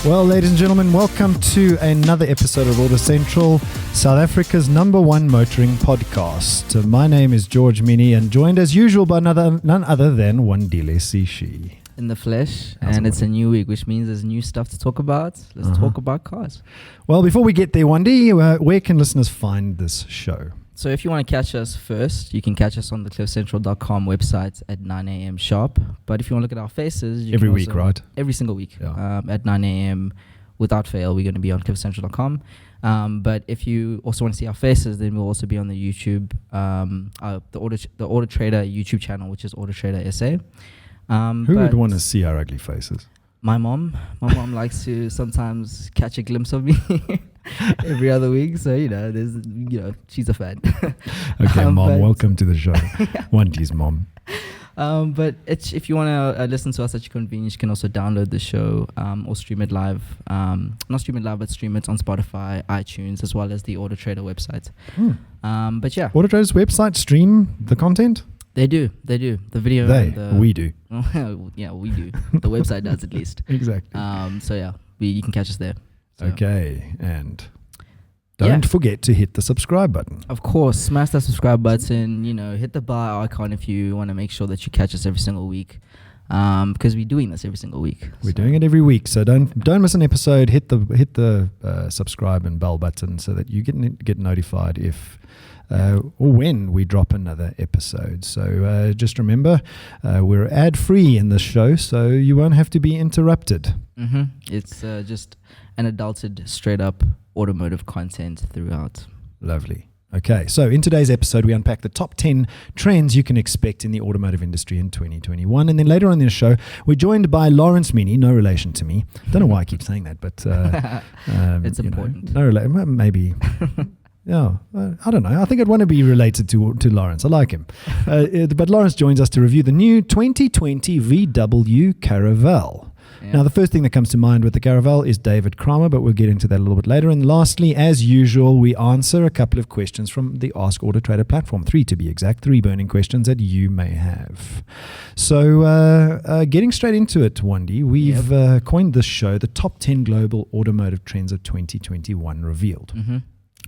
Well, ladies and gentlemen, welcome to another episode of AutoCentral, South Africa's #1 motoring podcast. My name is George Mienie, and joined as usual by none other than Wandile Sishi. In the flesh, and it's a new week, which means there's new stuff to talk about. Let's talk about cars. Well, before we get there, Wandi, where can listeners find this show? So if you want to catch us first, you can catch us on the cliffcentral.com website at 9 a.m. sharp. But if you want to look at our faces... Every week, right? Every single week. Yeah. At 9 a.m. without fail, we're going to be on cliffcentral.com. But if you also want to see our faces, then we'll also be on the YouTube, the AutoTrader YouTube channel, which is AutoTrader SA. Who would want to see our ugly faces? My mom likes to sometimes catch a glimpse of me every other week. So, she's a fan. Okay, Mom, welcome to the show. Wandi's mom. But if you want to listen to us at your convenience, you can also download the show or stream it live. Not stream it live, but stream it on Spotify, iTunes, as well as the AutoTrader website. But yeah. AutoTrader's website stream the content? They do. The video. We do. Yeah, we do. The website does at least. Exactly. So yeah, you can catch us there. So. Okay, and don't forget to hit the subscribe button. Of course, smash that subscribe button. Hit the bell icon if you want to make sure that you catch us every single week. Because we're doing this every single week. We're doing it every week, so don't miss an episode. Hit the subscribe and bell button so that you get notified if. Or when we drop another episode. So just remember, we're ad-free in this show, so you won't have to be interrupted. It's just an adulted, straight-up automotive content throughout. Lovely. Okay, so in today's episode, we unpack the top 10 trends you can expect in the automotive industry in 2021. And then later on in the show, we're joined by Lawrence Minnie, no relation to me. Don't know why I keep saying that, but... it's important. Maybe... Yeah, I don't know. I think I'd want to be related to Lawrence. I like him. But Lawrence joins us to review the new 2020 VW Caravelle. Yeah. Now, the first thing that comes to mind with the Caravelle is David Kramer, but we'll get into that a little bit later. And lastly, as usual, we answer a couple of questions from the Ask AutoTrader platform. 3 to be exact, 3 burning questions that you may have. So getting straight into it, Wandi, we've coined this show the top 10 global automotive trends of 2021 revealed.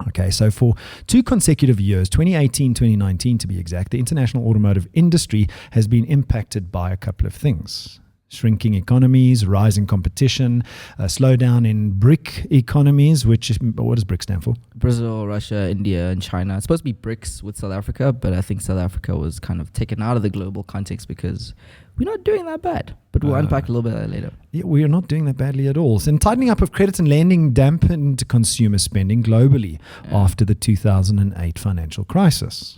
Okay, so for 2 consecutive years, 2018, 2019 to be exact, the international automotive industry has been impacted by a couple of things. Shrinking economies, rising competition, a slowdown in BRIC economies, what does BRIC stand for? Brazil, Russia, India, and China. It's supposed to be BRICS with South Africa, but I think South Africa was kind of taken out of the global context because we're not doing that bad. But we'll unpack a little bit of that later. Yeah, we are not doing that badly at all. And tightening up of credit and lending dampened consumer spending globally after the 2008 financial crisis.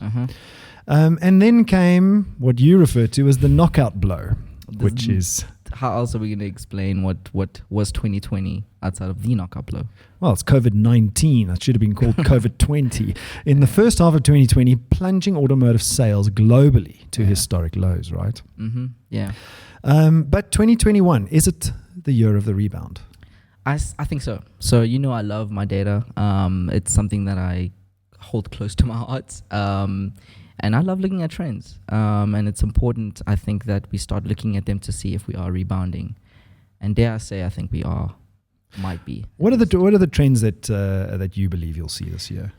And then came what you refer to as the knockout blow. Which is... How else are we going to explain what was 2020 outside of the knockout blow? Well, it's COVID-19. That should have been called COVID-20. In the first half of 2020, plunging automotive sales globally to historic lows, right? Yeah. But 2021, is it the year of the rebound? I think so. So, I love my data. It's something that I hold close to my heart. And I love looking at trends. And it's important, I think, that we start looking at them to see if we are rebounding. And dare I say, I think we might be. What are the trends that you believe you'll see this year?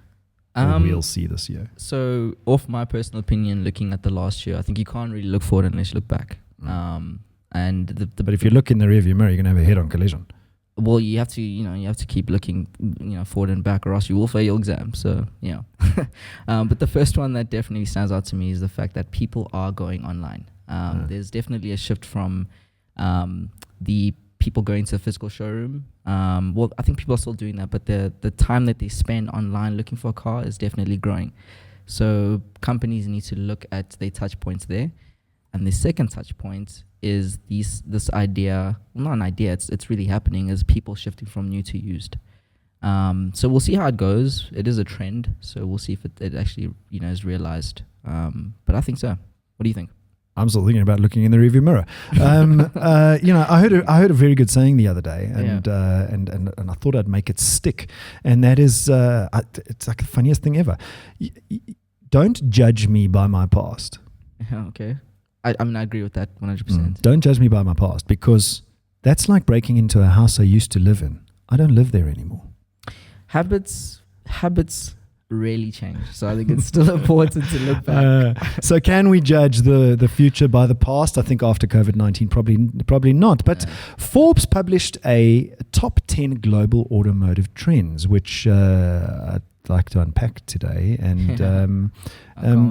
Or we'll see this year? So, off my personal opinion, looking at the last year, I think you can't really look forward unless you look back. But if you look in the rearview mirror, you're going to have a head-on collision. Well, you have to keep looking, forward and back, or else you will fail your exam. So, but the first one that definitely stands out to me is the fact that people are going online. There's definitely a shift from the people going to the physical showroom. Well, I think people are still doing that, but the time that they spend online looking for a car is definitely growing. So companies need to look at their touch points there. And the second touch point is this idea, well, not an idea, it's really happening, is people shifting from new to used. So we'll see how it goes. It is a trend, so we'll see if it actually is realized. But I think so. What do you think? I'm still thinking about looking in the rearview mirror. I heard a very good saying the other day, and I thought I'd make it stick. And that is, it's like the funniest thing ever. Don't judge me by my past. Okay. I mean, I agree with that 100%. Don't judge me by my past, because That's like breaking into a house I used to live in. I don't live there anymore. Habits really change. So I think it's still important to look back. So can we judge the future by the past? I think after COVID-19, probably not. But Forbes published a top 10 global automotive trends, which I'd like to unpack today, and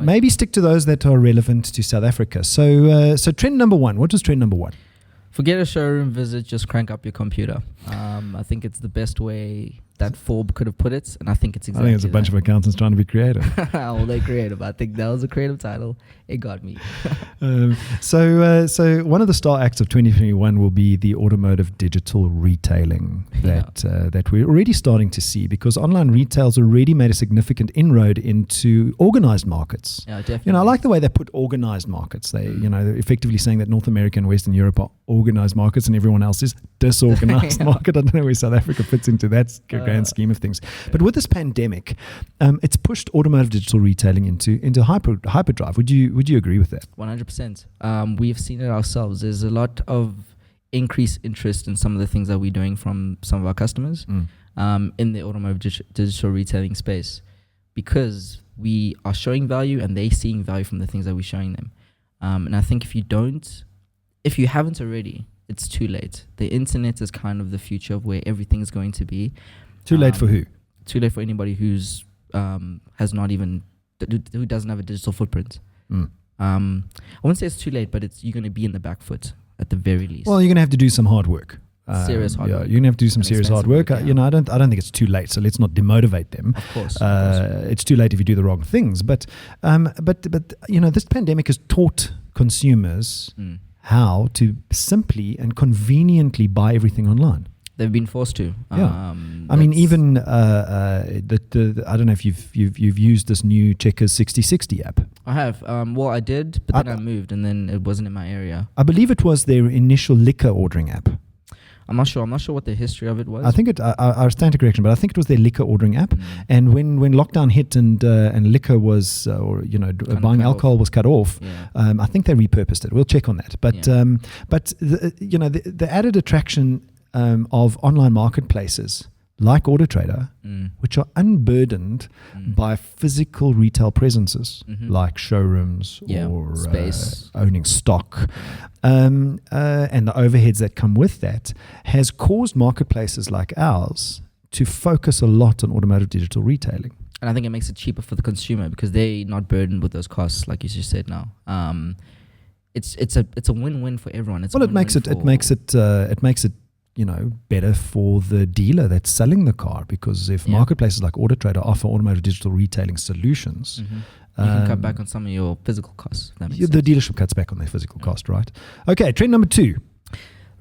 maybe stick to those that are relevant to South Africa. So trend number one. What was trend number one? Forget a showroom visit, just crank up your computer. I think it's the best way that Forbes could have put it, and I think it's exactly I think it's a bunch of accountants trying to be creative. Well, they're creative. I think that was a creative title. It got me. So one of the star acts of 2021 will be the automotive digital retailing that we're already starting to see, because online retail's already made a significant inroad into organized markets. Yeah, definitely. I like the way they put organized markets. They're effectively saying that North America and Western Europe are organized markets and everyone else is disorganized market. I don't know where South Africa fits into that grand scheme of things. But with this pandemic, it's pushed automotive digital retailing into hyperdrive. Would you agree with that? 100%. We've seen it ourselves. There's a lot of increased interest in some of the things that we're doing from some of our customers in the automotive digital retailing space, because we are showing value and they're seeing value from the things that we're showing them. And I think if you haven't already, it's too late. The internet is kind of the future of where everything's going to be. Too late for who? Too late for anybody who's has not even who doesn't have a digital footprint. I wouldn't say it's too late, but you're going to be in the back foot at the very least. Well, you're going to have to do some hard work. Serious hard work. You're going to have to do some serious hard work. Yeah. I don't think it's too late. So let's not demotivate them. Of course. It's too late if you do the wrong things. But this pandemic has taught consumers how to simply and conveniently buy everything online. They've been forced to. Yeah. I mean, even I don't know if you've used this new Checkers 6060 app. I have. Well, I did, but then I moved, and then it wasn't in my area. I believe it was their initial liquor ordering app. I'm not sure what the history of it was. I think I stand to correction, but I think it was their liquor ordering app. And when lockdown hit and liquor was, buying alcohol was cut off, I think they repurposed it. We'll check on that. But the added attraction of online marketplaces like AutoTrader, which are unburdened by physical retail presences like showrooms or space, owning stock, and the overheads that come with that, has caused marketplaces like ours to focus a lot on automotive digital retailing. And I think it makes it cheaper for the consumer because they're not burdened with those costs, like you just said now. It's a win-win for everyone. It makes it better for the dealer that's selling the car, because if marketplaces like AutoTrader offer automotive digital retailing solutions, you can cut back on some of your physical costs. The dealership cuts back on their physical cost, right? Okay, trend number 2.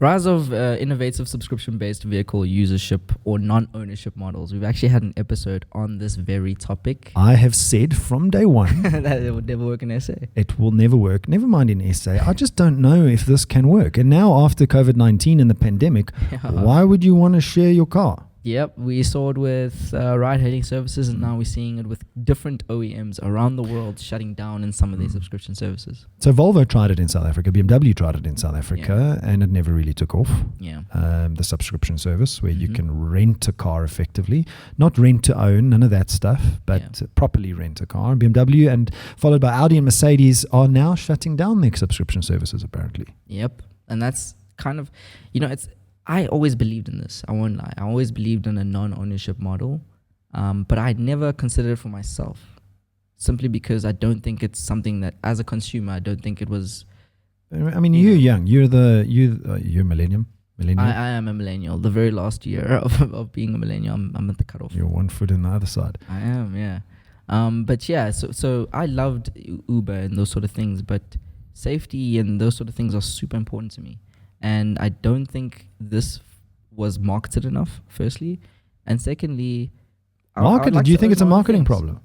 Rise of innovative subscription-based vehicle usership or non-ownership models. We've actually had an episode on this very topic. I have said from day one that it would never work in SA. It will never work. Never mind in SA. I just don't know if this can work. And now after COVID-19 and the pandemic, why would you want to share your car? Yep, we saw it with ride-hailing services, and now we're seeing it with different OEMs around the world shutting down in some of their subscription services. So Volvo tried it in South Africa, BMW tried it in South Africa, and it never really took off. Yeah. The subscription service where you can rent a car effectively, not rent to own, none of that stuff, but properly rent a car. BMW and followed by Audi and Mercedes are now shutting down their subscription services apparently. Yep, and that's kind of, I always believed in this. I won't lie. I always believed in a non-ownership model, but I never considered it for myself, simply because I don't think it's something that, as a consumer, I don't think it was. I mean, you're young. You're millennial. I am a millennial. The very last year of being a millennial, I'm at the cutoff. You're one foot in the other side. I am, yeah. But yeah, so I loved Uber and those sort of things, but safety and those sort of things are super important to me. And I don't think this was marketed enough, firstly. And secondly, do you think it's a marketing problem?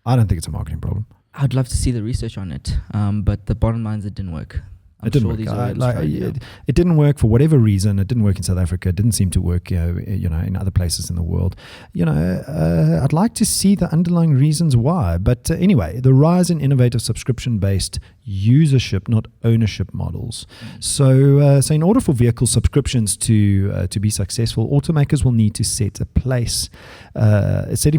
I don't think it's a marketing problem. I'd love to see the research on it. But the bottom line is it didn't work. I'm It didn't sure work. these are Australian, It didn't work for whatever reason. It didn't work in South Africa. It didn't seem to work, in other places in the world. I'd like to see the underlying reasons why. But anyway, the rise in innovative subscription-based usership, not ownership models. So in order for vehicle subscriptions to be successful, automakers will need to set in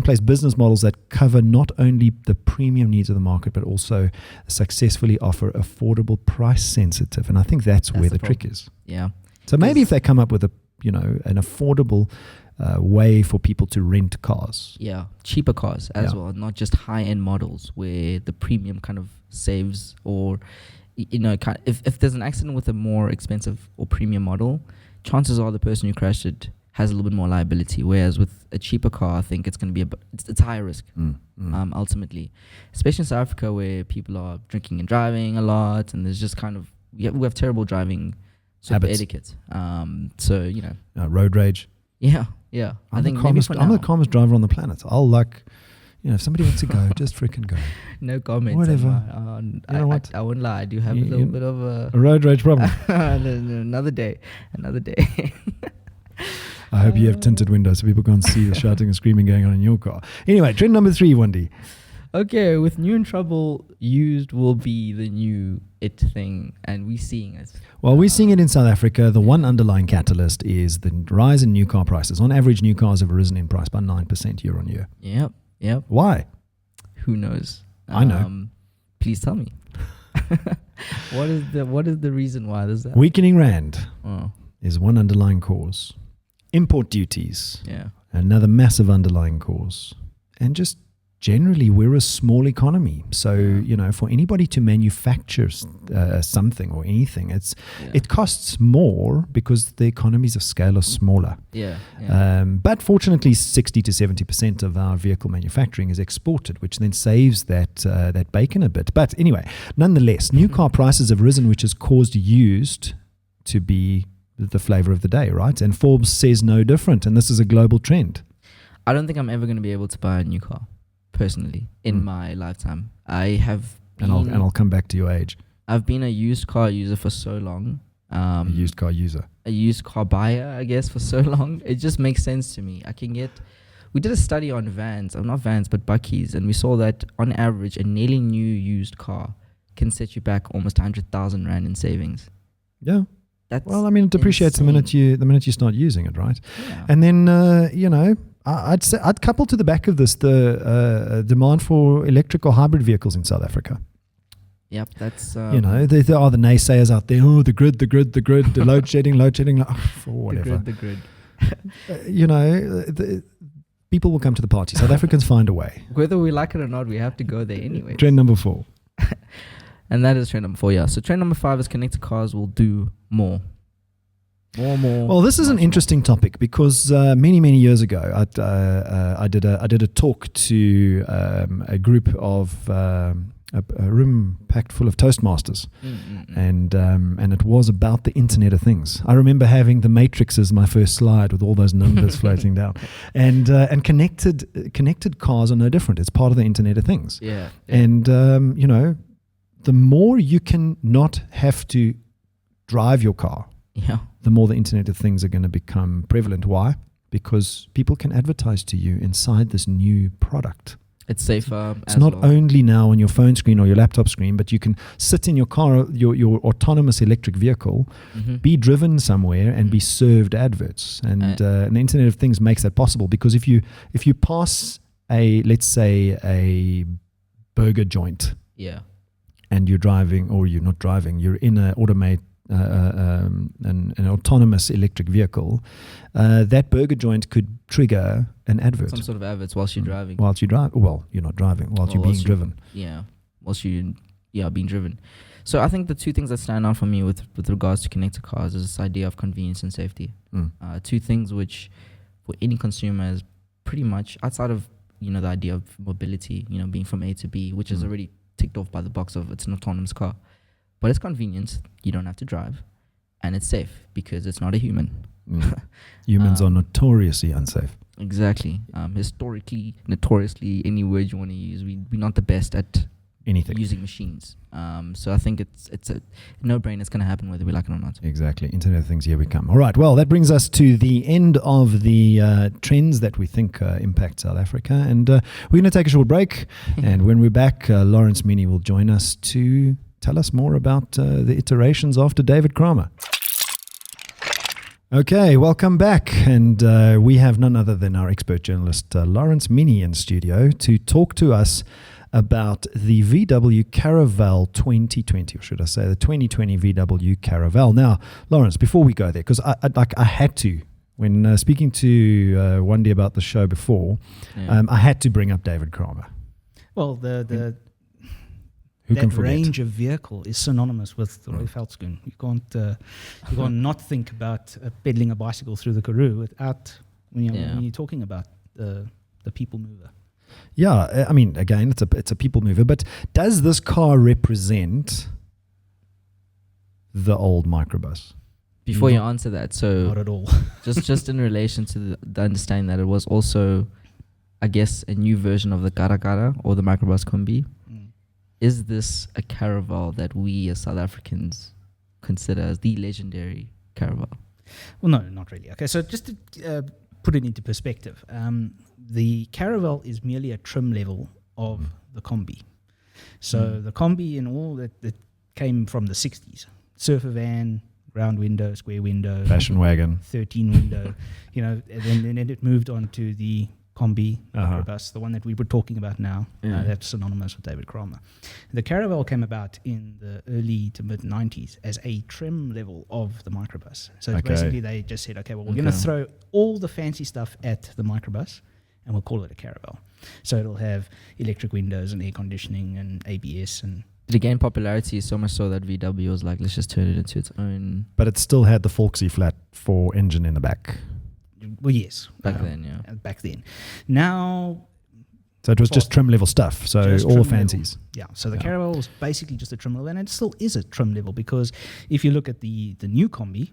place business models that cover not only the premium needs of the market, but also successfully offer affordable, price sensitive. And I think that's where the trick is. Yeah. So maybe if they come up with an affordable way for people to rent cars. Yeah, cheaper cars as well, not just high-end models where the premium kind of saves, or if there's an accident with a more expensive or premium model, chances are the person who crashed it has a little bit more liability, whereas with a cheaper car, I think it's going to be it's higher risk ultimately, especially in South Africa where people are drinking and driving a lot, and there's just kind of we have terrible driving etiquette. Road rage. Yeah. I'm the calmest driver on the planet. I'll if somebody wants to go, just freaking go. No comment. Whatever. I won't lie. I do have a little bit of a road rage problem. Another day. I hope you have tinted windows so people can't see the shouting and screaming going on in your car. Anyway, trend number 3, Wandie. Okay, with new in trouble, used will be the new it thing, and we're seeing it. Well, we're seeing it in South Africa. The one underlying catalyst is the rise in new car prices. On average, new cars have risen in price by 9% year on year. Yep. Why? Who knows? I know. Please tell me. What is the reason why there's that? Weakening rand is one underlying cause. Import duties. Yeah. Another massive underlying cause. And just generally, we're a small economy. So, for anybody to manufacture something or anything, it costs more because the economies of scale are smaller. But fortunately, 60 to 70% of our vehicle manufacturing is exported, which then saves that bacon a bit. But anyway, nonetheless, new car prices have risen, which has caused used to be the flavor of the day, right? And Forbes says no different, and this is a global trend. I don't think I'm ever going to be able to buy a new car. Personally, in my lifetime, I have been, and I'll come back to your age. I've been a used car user for so long. A used car user. A used car buyer, I guess, for so long. It just makes sense to me. We did a study on vans, not vans, but buckies, and we saw that on average, a nearly new used car can set you back almost 100,000 Rand in savings. Yeah. That's it depreciates insane. the minute you start using it, right? Yeah. And then I'd say I'd couple to the back of this the demand for electric or hybrid vehicles in South Africa. Yep, that's there are the naysayers out there. Oh, the grid, the load shedding, for whatever. The grid. People will come to the party. South Africans find a way. Whether we like it or not, we have to go there anyway. Trend number 4. And that is trend number 4, yeah. So trend number 5 is connected cars will do more. More. Well, this is an interesting topic because many years ago, I did a talk to a group of a room packed full of Toastmasters, and it was about the Internet of Things. I remember having the Matrix as my first slide with all those numbers floating down, and connected cars are no different. It's part of the Internet of Things. Yeah. And the more you can not have to drive your car, the more the Internet of Things are going to become prevalent. Why? Because people can advertise to you inside this new product. It's safer. It's not only now on your phone screen or your laptop screen, but you can sit in your car, your autonomous electric vehicle, be driven somewhere and be served adverts. And the Internet of Things makes that possible, because if you pass let's say a burger joint, and you're driving, or you're not driving, you're in an autonomous electric vehicle, that burger joint could trigger an advert. Some sort of adverts whilst you're driving. Whilst you drive. Well, you're not driving. Whilst you're being driven. Yeah. Whilst you being driven. So I think the two things that stand out for me with regards to connected cars is this idea of convenience and safety. Two things which for any consumer is pretty much outside of, the idea of mobility, being from A to B, which is already ticked off by the box of it's an autonomous car. But it's convenience. You don't have to drive. And it's safe because it's not a human. Humans are notoriously unsafe. Exactly. Historically, notoriously, any word you want to use, we're not the best at anything. using machines. So I think it's a no-brainer. It's going to happen whether we like it or not. Exactly. Internet of Things, here we come. All right. Well, that brings us to the end of the trends that we think impact South Africa. And we're going to take a short break. And when we're back, Lawrence Minnie will join us to tell us more about the iterations after David Kramer. Okay, welcome back. And we have none other than our expert journalist, Lawrence Minnie, in studio to talk to us about the VW Caravelle 2020, or should I say the 2020 VW Caravelle. Now, Lawrence, before we go there, because I had to, when speaking to Wandile about the show before, I had to bring up David Kramer. Well, that can forget? range of vehicle is synonymous with the Roy Volkswagen. You can't not think about pedaling a bicycle through the Karoo without when you're talking about the people mover. Yeah, I mean, again, it's a people mover, but does this car represent the old microbus? Before you answer that, so Not at all. just in relation to the understanding that it was also, I guess, a new version of the Cara or the microbus combi. Is this a Caravelle that we as South Africans consider as the legendary Caravelle? Well, no, not really. Okay, so just to put it into perspective, the Caravelle is merely a trim level of the combi. So the combi and all that came from the 60s. Surfer van, round window, square window. Fashion wagon. 13 window, and then it moved on to the combi microbus, the one that we were talking about now. That's synonymous with David Kramer. The Caravelle came about in the early to mid 90s as a trim level of the microbus. So basically they just said, okay, well, we're going to throw all the fancy stuff at the microbus and we'll call it a Caravelle. So it'll have electric windows and air conditioning and ABS. And Did it gain popularity so much so that VW was like, let's just turn it into its own? But it still had the Volksy flat 4 engine in the back. well, yes. Back then. Back then. Now... So it was just trim level stuff. So all the fancies. Yeah. So the Caravelle was basically just a trim level, and it still is a trim level because if you look at the new combi,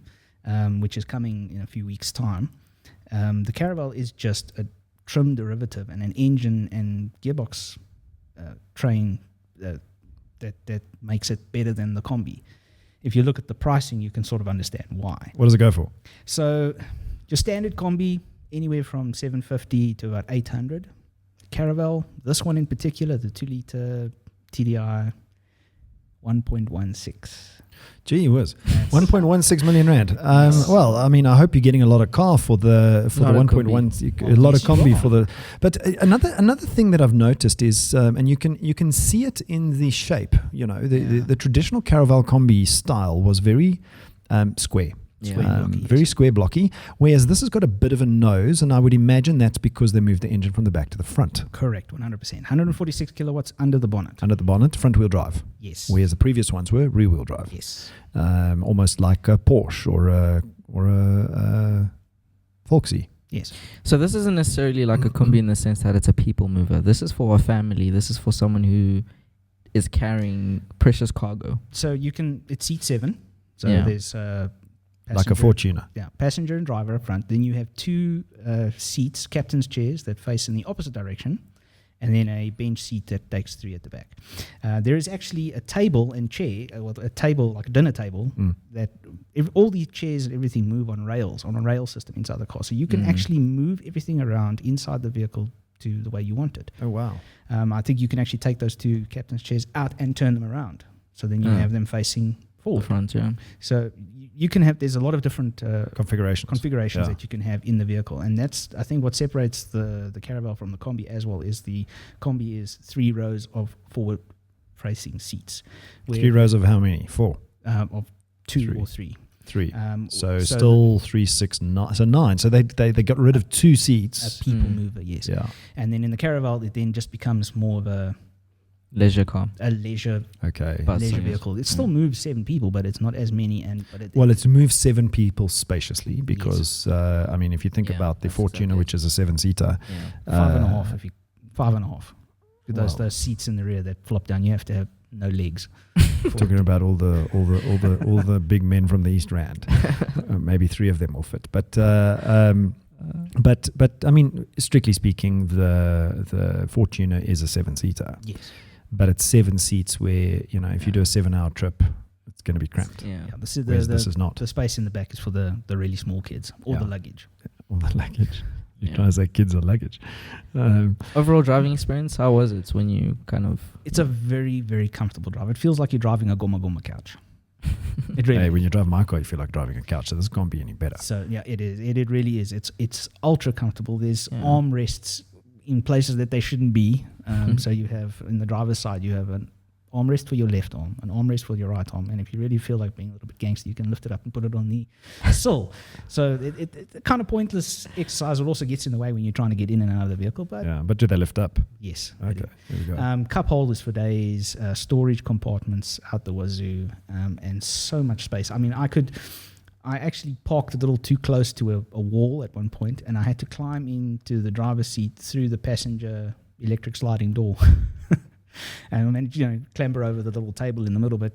which is coming in a few weeks' time, the Caravelle is just a trim derivative and an engine and gearbox train that makes it better than the combi. If you look at the pricing, you can sort of understand why. What does it go for? So your standard combi, anywhere from 750 to about 800. Caravelle, this one in particular, the 2-litre TDI, 1.16. Gee whiz, 1.16 million rand. Well, I mean, I hope you're getting a lot of car for the 1.1, a lot of combi for the. But another thing that I've noticed is, and you can see it in the shape. You know, the traditional Caravelle combi style was very square. Very square blocky, whereas this has got a bit of a nose, and I would imagine that's because they moved the engine from the back to the front. Correct, 100%. 146 kilowatts under the bonnet. Under the bonnet, front wheel drive. Yes. Whereas the previous ones were rear wheel drive. Yes. Almost like a Porsche or a Volksy. Yes. So this isn't necessarily like a combi in the sense that it's a people mover. This is for a family. This is for someone who is carrying precious cargo. So it seats 7. So there's like a Fortuner. Yeah, passenger and driver up front. Then you have 2 seats, captain's chairs that face in the opposite direction, and then a bench seat that takes 3 at the back. There is actually a table and chair, a table like a dinner table, that all these chairs and everything move on rails, on a rail system inside the car. So you can actually move everything around inside the vehicle to the way you want it. Oh, wow. I think you can actually take those 2 captain's chairs out and turn them around. So then you have them facing forward. The front, yeah. So you can have, there's a lot of different configurations that you can have in the vehicle. And that's, I think, what separates the Caravelle from the combi as well, is the combi is 3 rows of forward-facing seats. 3 rows of how many? 4? Of 2 or 3. 3. So still 3, 6, 9. So 9. So they got rid of 2 seats. A people mover, yes. Yeah. And then in the Caravelle, it then just becomes more of a leisure car. A leisure vehicle. It still moves 7 people, but it's not as many. It moves 7 people spaciously because, I mean, if you think about the Fortuner, which is a 7-seater. 5.5. 5.5. Those seats in the rear that flop down, you have to have no legs. Talking about all the big men from the East Rand. Maybe 3 of them will fit. But I mean, strictly speaking, the Fortuner is a 7-seater. Yes. but it's 7 seats where, you know, if you do a 7-hour trip, it's going to be cramped. Yeah. This is not. The space in the back is for the really small kids, or the luggage. All the luggage. You try to say kids are luggage. Overall driving experience, how was it when you kind of... It's a very, very comfortable drive. It feels like you're driving a Goma Goma couch. It really when you drive my car, you feel like driving a couch, so this can't be any better. So, yeah, it is. It really is. It's ultra comfortable. There's armrests in places that they shouldn't be. So you have, in the driver's side, you have an armrest for your left arm, an armrest for your right arm, and if you really feel like being a little bit gangster, you can lift it up and put it on the sill. So it kind of pointless exercise. It also gets in the way when you're trying to get in and out of the vehicle. But do they lift up? Yes. Okay, there we go. Cup holders for days, storage compartments out the wazoo, and so much space. I mean, I actually parked a little too close to a wall at one point, and I had to climb into the driver's seat through the passenger electric sliding door. And then, you know, clamber over the little table in the middle, but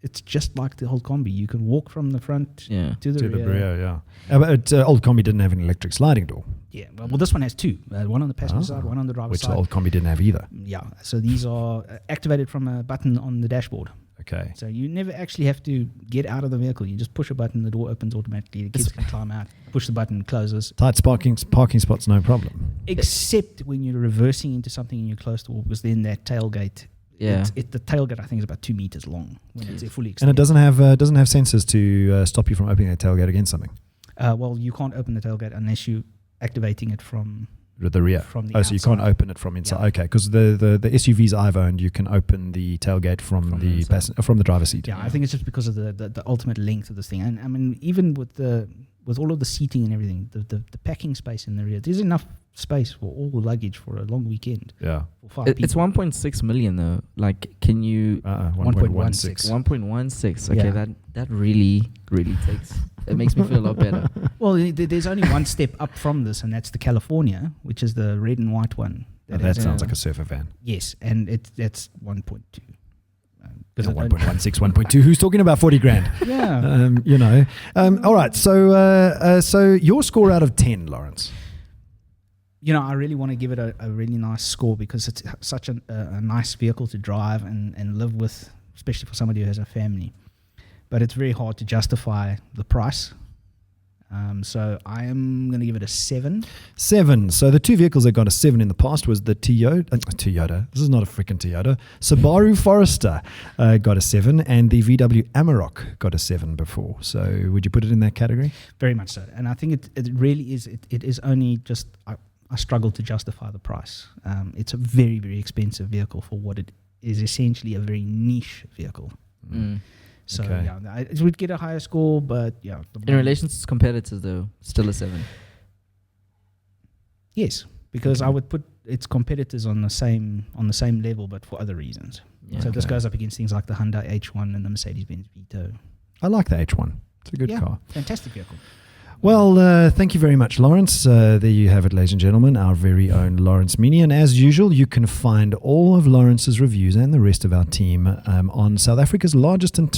it's just like the old combi. You can walk from the front to the rear. But old combi didn't have an electric sliding door. Yeah, well, this one has two. One on the passenger side, one on the driver's side. Which the old combi didn't have either. Yeah, so these are activated from a button on the dashboard. Okay. So you never actually have to get out of the vehicle. You just push a button, the door opens automatically. The kids can climb out. Push the button, closes. Tight parking spots, no problem. Except when you're reversing into something and you're close to wall, because then that tailgate. Yeah. The tailgate, I think, is about 2 meters long when it's fully extended. And it doesn't have sensors to stop you from opening that tailgate against something. Well, you can't open the tailgate unless you're activating it from the rear. From the so outside. you can't open it from inside. Yeah. Okay, because the SUVs I've owned, you can open the tailgate from the driver's seat. Yeah, I think it's just because of the ultimate length of this thing. And I mean, even with all of the seating and everything, the packing space in the rear, there's enough space for all the luggage for a long weekend. Yeah. It's 1.6 million though. Like, can you 1.16. 1.16. Okay, that really takes. It makes me feel a lot better. Well, there's only one step up from this, and that's the California, which is the red and white one. That sounds like a surfer van. Yes, and that's 1.2. 1.16, 1.2. Who's talking about 40 grand? Yeah. You know. All right. So your score out of 10, Lawrence. You know, I really want to give it a really nice score because it's such a nice vehicle to drive and live with, especially for somebody who has a family. But it's very hard to justify the price. So I am going to give it a 7. 7. So the two vehicles that got a 7 in the past was the Toyota. This is not a freaking Toyota. Subaru Forester got a 7, and the VW Amarok got a 7 before. So would you put it in that category? Very much so. And I think it really is. It is only just I struggle to justify the price. It's a very, very expensive vehicle for what it is, essentially a very niche vehicle. So it would get a higher score, but yeah. In relation to competitors, though, still a 7. Yes, because I would put its competitors on the same level, but for other reasons. Yeah. So this goes up against things like the Hyundai H1 and the Mercedes-Benz Vito. I like the H1. It's a good car. Fantastic vehicle. Well, thank you very much, Lawrence. There you have it, ladies and gentlemen, our very own Lawrence Minnie. And as usual, you can find all of Lawrence's reviews and the rest of our team on South Africa's largest and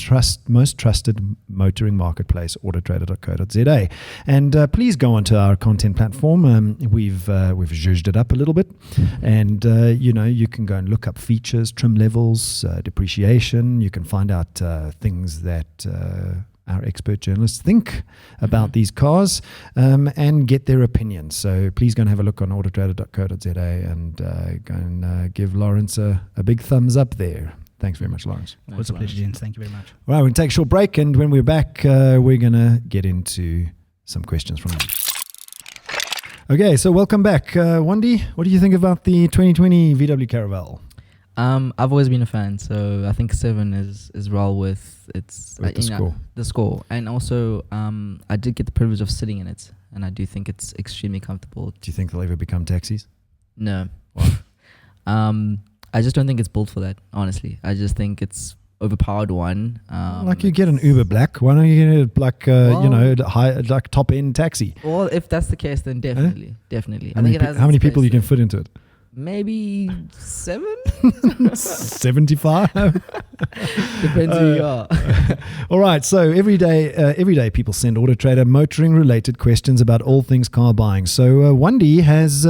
most trusted motoring marketplace, AutoTrader.co.za. And please go onto our content platform. We've zhuzhed it up a little bit. And, you can go and look up features, trim levels, depreciation. You can find out things that our expert journalists think about these cars and get their opinions. So please go and have a look on autotrader.co.za and go and give Lawrence a big thumbs up there. Thanks very much, Lawrence. It was a pleasure, Jens. Thank you very much. All right, we're going to take a short break, and when we're back, we're going to get into some questions from you. Okay, so welcome back. Wandie, what do you think about the 2020 VW Caravelle? I've always been a fan, so I think 7 is well with the score. The score, and also I did get the privilege of sitting in it, and I do think it's extremely comfortable. Do you think they'll ever become taxis? No. Why? I just don't think it's built for that. Honestly, I just think it's overpowered. One. Like you get an Uber Black, why don't you get like like top end taxi? Well, if that's the case, then definitely. How many people you can fit into it? Maybe 7? 75. Depends who you are. All right. So every day people send AutoTrader motoring related questions about all things car buying. So Wandie has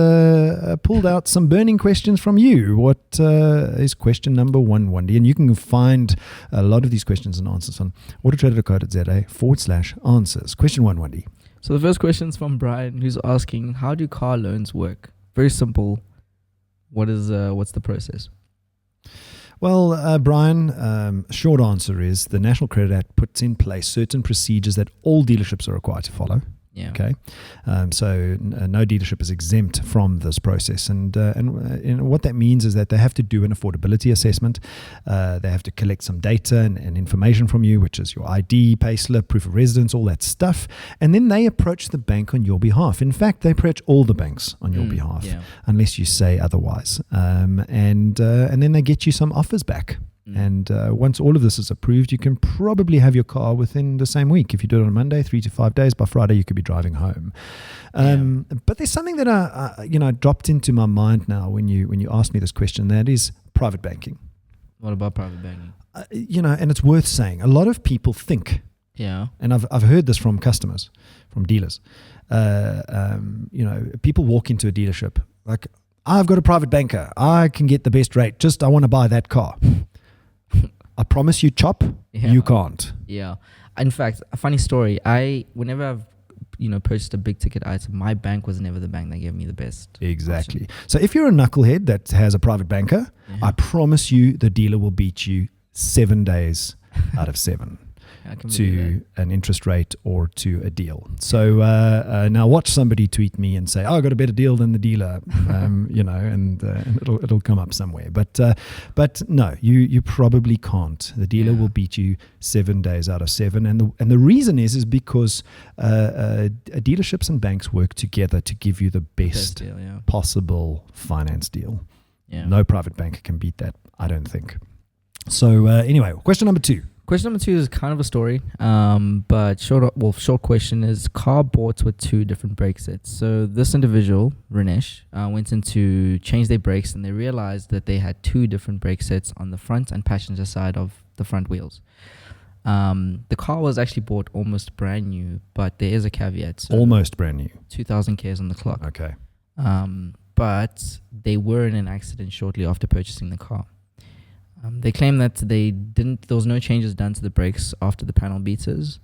pulled out some burning questions from you. What is question number 1, Wandie? And you can find a lot of these questions and answers on autotrader.co.za/answers. Question 1, Wandie. So the first question is from Brian, who's asking, how do car loans work? Very simple. What's the process? Well, Brian, short answer is the National Credit Act puts in place certain procedures that all dealerships are required to follow. Yeah. Okay. So no dealership is exempt from this process. And what that means is that they have to do an affordability assessment. They have to collect some data and information from you, which is your ID, payslip, proof of residence, all that stuff. And then they approach the bank on your behalf. In fact, they approach all the banks on your behalf, unless you say otherwise. And then they get you some offers back. And once all of this is approved, you can probably have your car within the same week. If you do it on a Monday, 3 to 5 days, by Friday you could be driving home. But there's something that dropped into my mind now when you asked me this question. That is private banking. What about private banking? And it's worth saying. A lot of people think. Yeah. And I've heard this from customers, from dealers. People walk into a dealership like, I've got a private banker. I can get the best rate. I want to buy that car. I promise you, chop, you can't. Yeah. In fact, a funny story. Whenever I've purchased a big ticket item, my bank was never the bank that gave me the best. Exactly. Option. So if you're a knucklehead that has a private banker, I promise you the dealer will beat you 7 days out of 7 to an interest rate or to a deal. So now watch somebody tweet me and say, "Oh, I got a better deal than the dealer," and it'll come up somewhere. But no, you probably can't. The dealer will beat you 7 days out of 7, and the reason is because dealerships and banks work together to give you the best deal, possible finance deal. Yeah. No private bank can beat that, I don't think. So anyway, question number 2. Question number 2 is kind of a story, but short question is car bought with 2 different brake sets. So this individual, Rinesh, went in to change their brakes, and they realized that they had 2 different brake sets on the front and passenger side of the front wheels. The car was actually bought almost brand new, but there is a caveat. So almost brand new. 2,000 Ks on the clock. Okay. But they were in an accident shortly after purchasing the car. They claim that there was no changes done to the brakes after the panel beaters,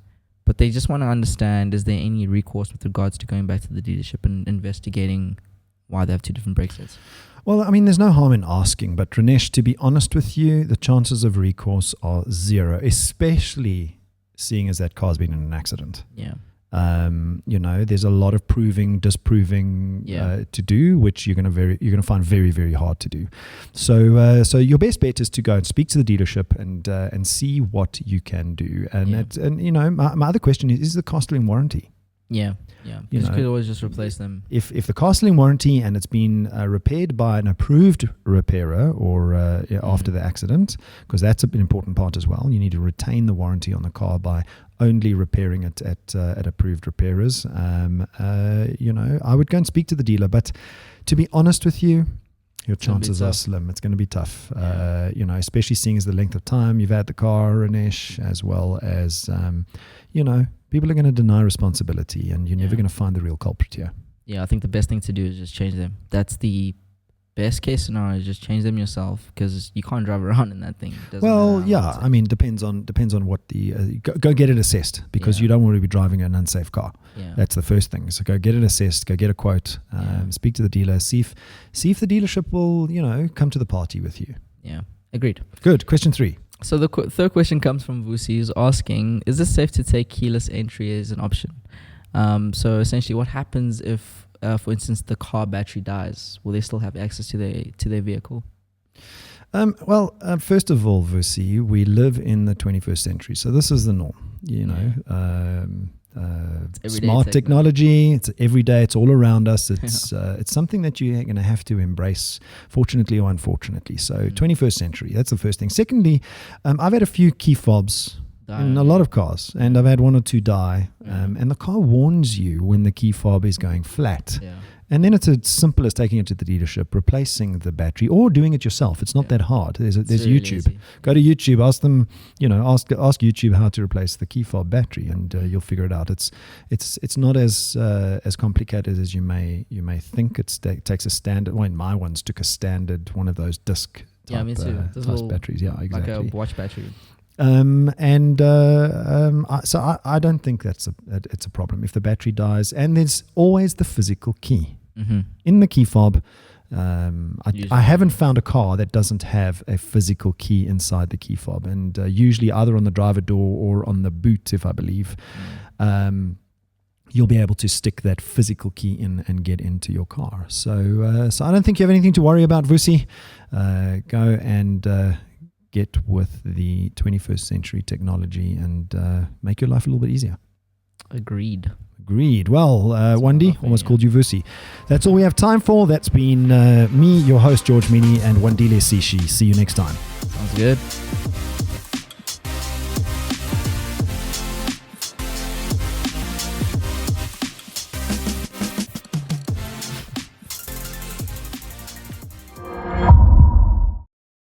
but they just want to understand, is there any recourse with regards to going back to the dealership and investigating why they have 2 different brake sets? Well, I mean, there's no harm in asking, but Rinesh, to be honest with you, the chances of recourse are 0, especially seeing as that car's been in an accident. Yeah. There's a lot of disproving to do, which you're going to find very, very hard to do. So your best bet is to go and speak to the dealership and see what you can do. My other question is the car still in warranty? Yeah. You could always just replace them. If the car's still in warranty and it's been repaired by an approved repairer or after the accident, because that's an important part as well. You need to retain the warranty on the car by only repairing it at approved repairers. I would go and speak to the dealer, but to be honest with you, your chances are slim. It's going to be tough, especially seeing as the length of time you've had the car, Rinesh, as well as, people are going to deny responsibility, and you're never going to find the real culprit here. Yeah, I think the best thing to do is just change them. That's the best case scenario, is just change them yourself, because you can't drive around in that thing. I mean, depends on what the go get it assessed, because you don't want to be driving an unsafe car. Yeah. That's the first thing. So go get it assessed, go get a quote, speak to the dealer, see if the dealership will come to the party with you. Yeah, agreed. Good. Question 3. So the third question comes from Vusi, who's asking, is it safe to take keyless entry as an option? So essentially, what happens if, for instance, the car battery dies? Will they still have access to their vehicle? First of all, Vusi, we live in the 21st century, so this is the norm. Smart technology, it's every day, it's all around us. It's something that you're going to have to embrace, fortunately or unfortunately. So 21st century, that's the first thing. Secondly, I've had a few key fobs in a lot of cars, and I've had 1 or 2 die. And the car warns you when the key fob is going flat. Yeah. And then it's as simple as taking it to the dealership, replacing the battery, or doing it yourself. It's not that hard. There's really YouTube. easy. Go to YouTube, ask them, ask YouTube how to replace the key fob battery, and you'll figure it out. It's not as complicated as you may think. It takes a standard. Well, my ones took a standard one of those disc type, me too. type batteries. Yeah, exactly. Like a watch battery. So I don't think it's a problem if the battery dies, and there's always the physical key in the key fob. I haven't found a car that doesn't have a physical key inside the key fob, and usually either on the driver door or on the boot, if I believe, you'll be able to stick that physical key in and get into your car. So I don't think you have anything to worry about, Vusi. Go and get with the 21st century technology and make your life a little bit easier. Agreed. Well, Wandi, almost called you Vusi. That's all we have time for. That's been me, your host, George Mienie, and Wandile Sishi. See you next time. Sounds good.